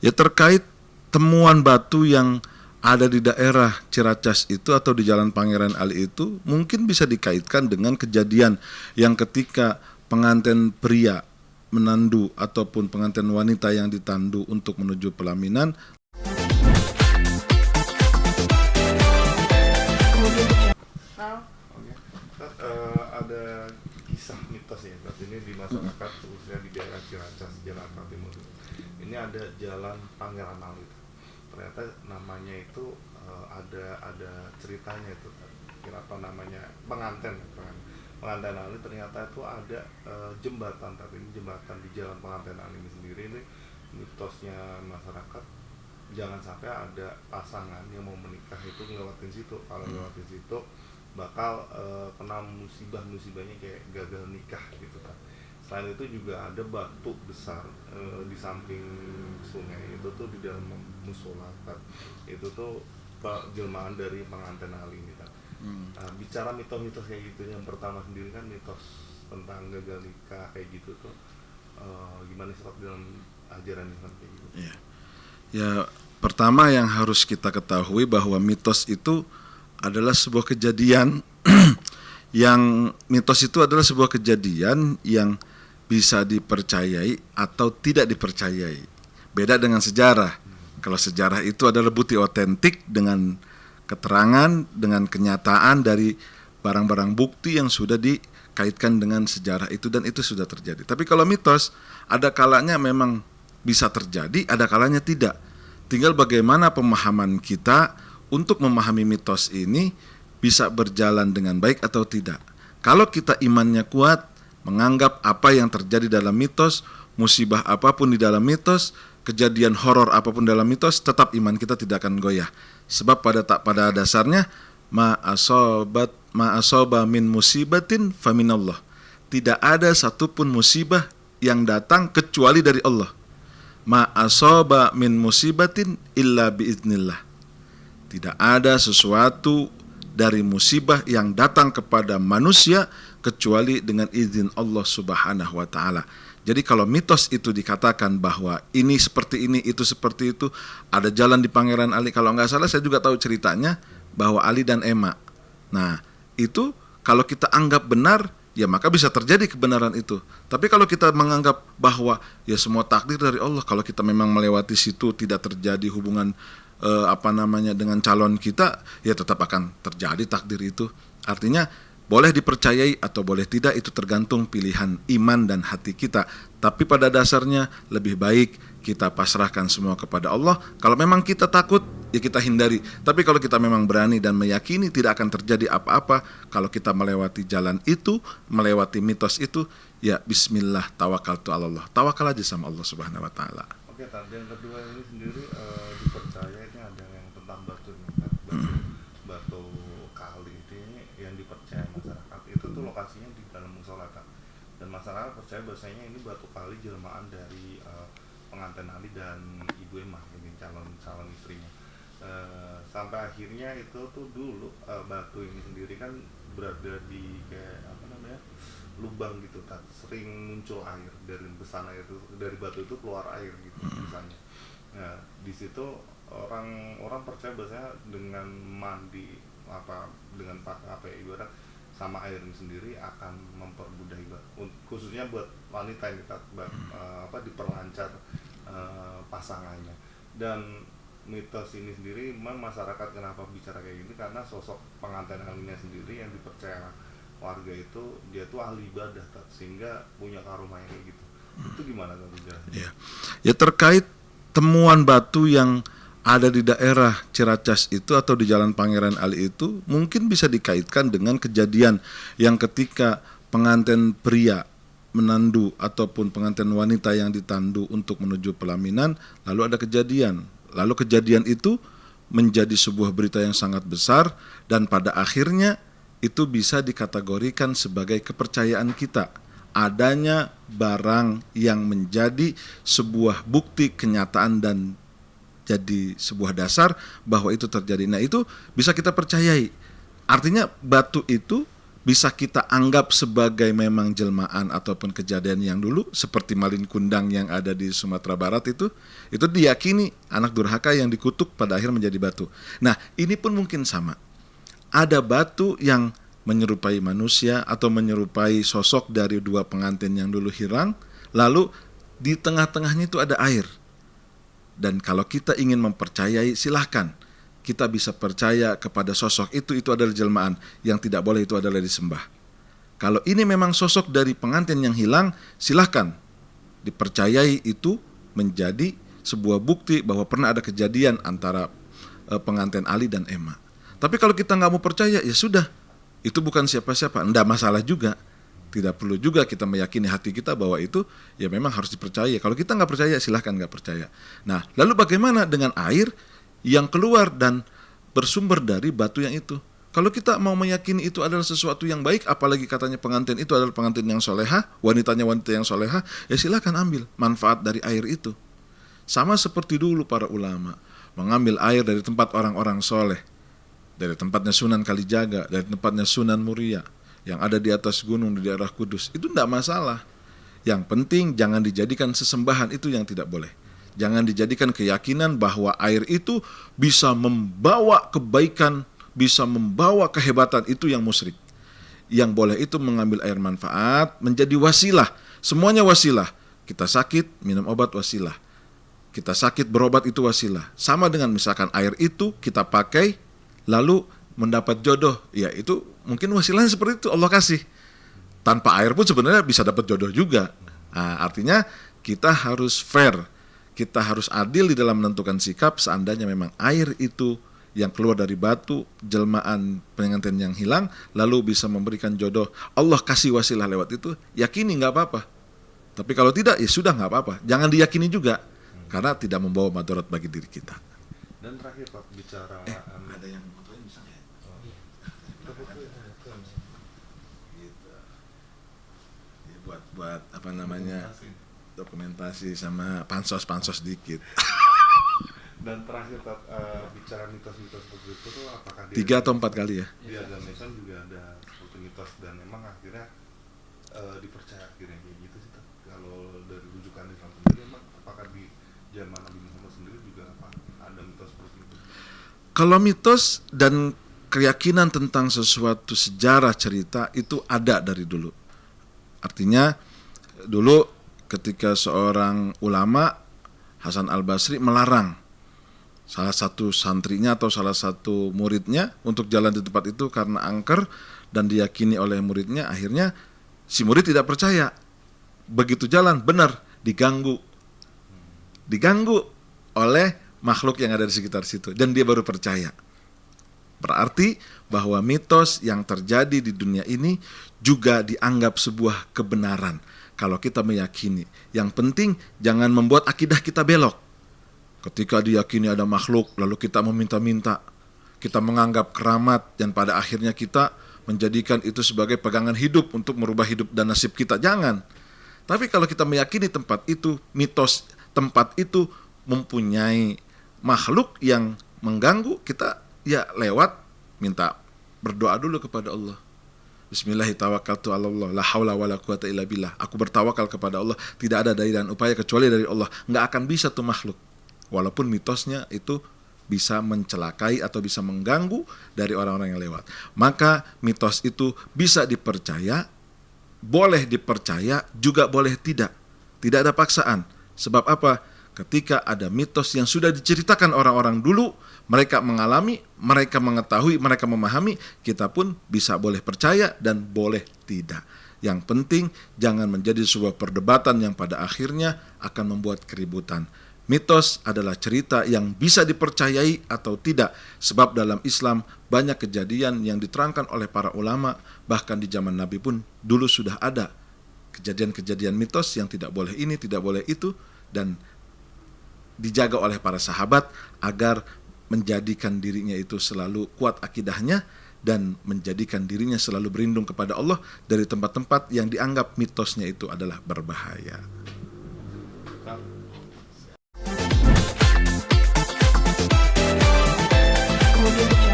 Ya, terkait temuan batu yang ada di daerah Ciracas itu atau di Jalan Pangeran Ali itu mungkin bisa dikaitkan dengan kejadian yang ketika pengantin pria menandu ataupun pengantin wanita yang ditandu untuk menuju pelaminan. Ada kisah mitos ya, ini di masyarakat khususnya di daerah Ciracas, Jakarta Timur. Ini ada Jalan Pangeran Ali. Ternyata namanya itu ada ceritanya itu. Kenapa namanya pengantin Ali? Ternyata itu ada jembatan, tapi ini jembatan di Jalan Pengantin Ali ini sendiri. Ini mitosnya masyarakat, jangan sampai ada pasangan yang mau menikah itu ngelewatin situ. Kalau ngelewatin situ bakal kena musibahnya kayak gagal nikah gitu kan. Selain itu juga ada batu besar di samping sungai itu tuh di dalam musola kan. Itu tuh jelmaan dari pengantin Ali ini kan. Bicara mitos-mitos kayak gitu, yang pertama sendiri kan mitos tentang gagal nikah kayak gitu tuh gimana sih dalam ajaran Islam kayak gitu? Ya, pertama yang harus kita ketahui bahwa mitos itu adalah sebuah kejadian yang bisa dipercayai atau tidak dipercayai. Beda dengan sejarah. Kalau sejarah itu adalah bukti otentik dengan keterangan, dengan kenyataan dari barang-barang bukti yang sudah dikaitkan dengan sejarah itu dan itu sudah terjadi. Tapi kalau mitos, ada kalanya memang bisa terjadi, ada kalanya tidak. Tinggal bagaimana pemahaman kita untuk memahami mitos ini bisa berjalan dengan baik atau tidak. Kalau kita imannya kuat, menganggap apa yang terjadi dalam mitos, musibah apapun di dalam mitos, kejadian horor apapun dalam mitos, tetap iman kita tidak akan goyah. Sebab pada dasarnya ma asaba min musibatin faminallah. Tidak ada satupun musibah yang datang kecuali dari Allah. Ma asaba min musibatin illa biiznillah. Tidak ada sesuatu dari musibah yang datang kepada manusia kecuali dengan izin Allah Subhanahu wa taala. Jadi kalau mitos itu dikatakan bahwa ini seperti ini, itu seperti itu, ada jalan di Pangeran Ali, kalau nggak salah saya juga tahu ceritanya bahwa Ali dan Ema. Nah, itu kalau kita anggap benar, ya maka bisa terjadi kebenaran itu. Tapi kalau kita menganggap bahwa ya semua takdir dari Allah, kalau kita memang melewati situ tidak terjadi hubungan dengan calon kita, ya tetap akan terjadi takdir itu. Artinya boleh dipercayai atau boleh tidak, itu tergantung pilihan iman dan hati kita. Tapi pada dasarnya lebih baik kita pasrahkan semua kepada Allah. Kalau memang kita takut, ya kita hindari. Tapi kalau kita memang berani dan meyakini tidak akan terjadi apa-apa, kalau kita melewati jalan itu, melewati mitos itu, ya bismillah, tawakaltu ala Allah. Tawakal aja sama Allah Subhanahu wa taala. Oke, tadi yang kedua ini sendiri dipercaya ini ada yang tentang batu kali ini yang dipercaya masyarakat itu tuh lokasinya di dalam musola kan. Dan masyarakat percaya bahwasanya ini batu kali jelmaan dari pengantin Ali dan Ibu Emah, ini calon istrinya. Sampai akhirnya itu tuh dulu batu ini sendiri kan berada di kayak lubang gitu, tak sering muncul air dari besan air itu, dari batu itu keluar air gitu misalnya. Nah, di situ orang percaya bahwasanya dengan mandi dengan pakai ibarat sama air ini sendiri akan mempermudah ibadah, khususnya buat wanita yang kita diperlancar pasangannya. Dan mitos ini sendiri memang masyarakat kenapa bicara kayak gini, karena sosok pengantin alinya sendiri yang dipercaya warga itu dia tuh ahli ibadah, sehingga punya karomah kayak gitu. Itu gimana tuh? Ya, terkait temuan batu yang ada di daerah Ciracas itu atau di Jalan Pangeran Ali itu mungkin bisa dikaitkan dengan kejadian yang ketika pengantin pria menandu ataupun pengantin wanita yang ditandu untuk menuju pelaminan, lalu ada kejadian. Lalu kejadian itu menjadi sebuah berita yang sangat besar dan pada akhirnya itu bisa dikategorikan sebagai kepercayaan kita. Adanya barang yang menjadi sebuah bukti kenyataan dan jadi sebuah dasar bahwa itu terjadi. Nah, itu bisa kita percayai. Artinya batu itu bisa kita anggap sebagai memang jelmaan ataupun kejadian yang dulu, seperti Malin Kundang yang ada di Sumatera Barat itu diyakini anak durhaka yang dikutuk pada akhir menjadi batu. Nah, ini pun mungkin sama. Ada batu yang menyerupai manusia atau menyerupai sosok dari dua pengantin yang dulu hilang, lalu di tengah-tengahnya itu ada air. Dan kalau kita ingin mempercayai, silahkan. Kita bisa percaya kepada sosok itu adalah jelmaan, yang tidak boleh itu adalah disembah. Kalau ini memang sosok dari pengantin yang hilang, silahkan dipercayai itu menjadi sebuah bukti bahwa pernah ada kejadian antara pengantin Ali dan Emma. Tapi kalau kita nggak mau percaya, ya sudah, itu bukan siapa-siapa, enggak masalah juga. Tidak perlu juga kita meyakini hati kita bahwa itu ya memang harus dipercaya. Kalau kita nggak percaya, silahkan nggak percaya. Nah, lalu bagaimana dengan air yang keluar dan bersumber dari batu yang itu? Kalau kita mau meyakini itu adalah sesuatu yang baik, apalagi katanya pengantin itu adalah pengantin yang soleha, wanitanya wanita yang soleha, ya silakan ambil manfaat dari air itu. Sama seperti dulu para ulama mengambil air dari tempat orang-orang soleh, dari tempatnya Sunan Kalijaga, dari tempatnya Sunan Muria yang ada di atas gunung di daerah Kudus. Itu tidak masalah. Yang penting jangan dijadikan sesembahan, itu yang tidak boleh. Jangan dijadikan keyakinan bahwa air itu bisa membawa kebaikan, bisa membawa kehebatan, itu yang musyrik. Yang boleh itu mengambil air manfaat, menjadi wasilah. Semuanya wasilah. Kita sakit, minum obat, wasilah. Kita sakit, berobat, itu wasilah. Sama dengan misalkan air itu kita pakai, lalu mendapat jodoh. Ya itu mungkin wasilahnya seperti itu, Allah kasih. Tanpa air pun sebenarnya bisa dapat jodoh juga. Nah, artinya kita harus fair. Kita harus adil di dalam menentukan sikap. Seandainya memang air itu yang keluar dari batu, jelmaan pengantin yang hilang, lalu bisa memberikan jodoh, Allah kasih wasilah lewat itu, yakini nggak apa-apa. Tapi kalau tidak, ya sudah nggak apa-apa. Jangan diyakini juga, karena tidak membawa madarat bagi diri kita. Dan terakhir Pak, bicara Ada yang fotoin bisa nggak ya? Gitu. Ya, buat apa namanya, dokumentasi sama pansos dikit. Dan terakhir bicara mitos-mitos seperti itu tuh, apakah 3 atau 4 kali ya? Di agama Islam juga ada seperti mitos dan memang akhirnya dipercaya akhirnya kayak gitu sih Tat. Kalau dari rujukan Islam sendiri, memang apakah di zaman Nabi Muhammad sendiri juga ada mitos seperti itu? Kalau mitos dan keyakinan tentang sesuatu sejarah cerita itu ada dari dulu. Artinya dulu ketika seorang ulama, Hasan Al-Basri, melarang salah satu santrinya atau salah satu muridnya untuk jalan di tempat itu karena angker, dan diyakini oleh muridnya, akhirnya si murid tidak percaya. Begitu jalan, benar, diganggu oleh makhluk yang ada di sekitar situ, dan dia baru percaya. Berarti bahwa mitos yang terjadi di dunia ini juga dianggap sebuah kebenaran kalau kita meyakini. Yang penting jangan membuat akidah kita belok. Ketika diyakini ada makhluk, lalu kita meminta-minta, kita menganggap keramat, dan pada akhirnya kita menjadikan itu sebagai pegangan hidup untuk merubah hidup dan nasib kita. Jangan. Tapi kalau kita meyakini tempat itu, mitos tempat itu mempunyai makhluk yang mengganggu, kita ya lewat minta berdoa dulu kepada Allah. Bismillahirrahmanirrahim. La haula wala quwata illa billah. Aku bertawakal kepada Allah, tidak ada daya dan upaya kecuali dari Allah. Nggak akan bisa tuh makhluk. Walaupun mitosnya itu bisa mencelakai atau bisa mengganggu dari orang-orang yang lewat. Maka mitos itu bisa dipercaya, boleh dipercaya, juga boleh tidak. Tidak ada paksaan. Sebab apa? Ketika ada mitos yang sudah diceritakan orang-orang dulu, mereka mengalami, mereka mengetahui, mereka memahami, kita pun bisa boleh percaya dan boleh tidak. Yang penting jangan menjadi sebuah perdebatan yang pada akhirnya akan membuat keributan. Mitos adalah cerita yang bisa dipercayai atau tidak, sebab dalam Islam banyak kejadian yang diterangkan oleh para ulama, bahkan di zaman Nabi pun dulu sudah ada kejadian-kejadian mitos yang tidak boleh ini, tidak boleh itu, dan dijaga oleh para sahabat agar menjadikan dirinya itu selalu kuat akidahnya dan menjadikan dirinya selalu berlindung kepada Allah dari tempat-tempat yang dianggap mitosnya itu adalah berbahaya.